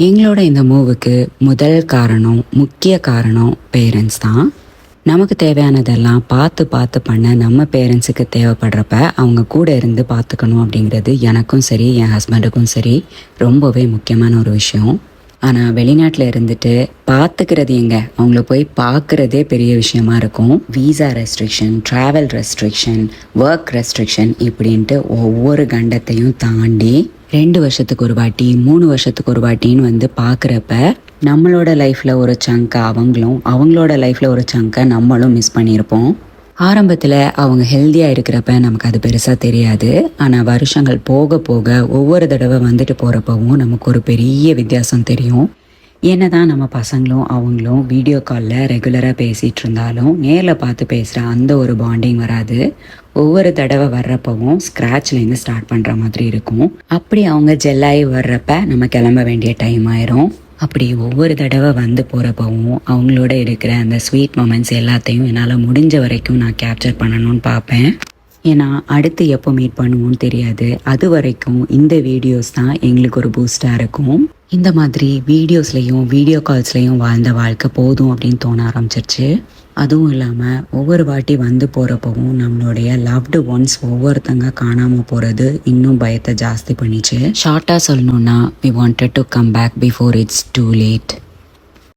எங்களோட இந்த மூவுக்கு முதல் காரணம், முக்கிய காரணம் பேரண்ட்ஸ் தான். நமக்கு தேவையானதெல்லாம் பார்த்து பார்த்து பண்ண நம்ம பேரண்ட்ஸுக்கு தேவைப்படுறப்ப அவங்க கூட இருந்து பார்த்துக்கணும் அப்படிங்கிறது எனக்கும் சரி என் ஹஸ்பண்டுக்கும் சரி ரொம்பவே முக்கியமான ஒரு விஷயம். ஆனால் வெளிநாட்டில் இருந்துட்டு பார்த்துக்கிறது எங்க, அவங்கள போய் பார்க்குறதே பெரிய விஷயமா இருக்கும். Visa restriction, travel restriction, work restriction இப்படின்ட்டு ஒவ்வொரு கண்டத்தையும் தாண்டி 2 வருஷத்துக்கு ஒரு வாட்டி 3 வருஷத்துக்கு ஒரு வாட்டின்னு வந்து பார்க்குறப்ப நம்மளோட லைஃப்பில் ஒரு சங்கை அவங்களும், அவங்களோட லைஃப்பில் ஒரு சங்கை நம்மளும் மிஸ் பண்ணியிருப்போம். ஆரம்பத்தில் அவங்க ஹெல்த்தியாக இருக்கிறப்ப நமக்கு அது பெருசாக தெரியாது. ஆனால் வருஷங்கள் போக போக ஒவ்வொரு தடவை வந்துட்டு போகிறப்பவும் நமக்கு ஒரு பெரிய வித்தியாசம் தெரியும். என்னதான் நம்ம பசங்களும் அவங்களும் வீடியோ காலில் ரெகுலராக பேசிகிட்டு இருந்தாலும் நேரில் பார்த்து பேசுகிற அந்த ஒரு பாண்டிங் வராது. ஒவ்வொரு தடவை வர்றப்பவும் ஸ்க்ராட்ச்லேருந்து ஸ்டார்ட் பண்ணுற மாதிரி இருக்கும். அப்படி அவங்க ஜெல்லாகி வர்றப்ப நம்ம கிளம்ப வேண்டிய டைம் ஆயிரும். அப்படி ஒவ்வொரு தடவை வந்து போகிறப்பவும் அவங்களோட இருக்கிற அந்த ஸ்வீட் மொமெண்ட்ஸ் எல்லாத்தையும் என்னால் முடிஞ்ச வரைக்கும் நான் கேப்சர் பண்ணணும்னு பார்ப்பேன். ஏன்னா அடுத்து எப்போ மீட் பண்ணுவோன்னு தெரியாது. அது வரைக்கும் இந்த வீடியோஸ் தான் எங்களுக்கு ஒரு பூஸ்டாக இருக்கும். இந்த மாதிரி வீடியோஸ்லேயும் வீடியோ கால்ஸ்லேயும் வாழ்ந்த வாழ்க்கை போதும் அப்படின்னு தோண ஆரம்பிச்சிருச்சு. அதுவும் இல்லாமல் ஒவ்வொரு வாட்டி வந்து போகிறப்பவும் நம்மளுடைய லவ்டு ஒன்ஸ் ஒவ்வொருத்தங்க காணாமல் போகிறது இன்னும் பயத்தை ஜாஸ்தி பண்ணிச்சு. ஷார்ட்டாக சொல்லணுன்னா we wanted to come back before it's too late.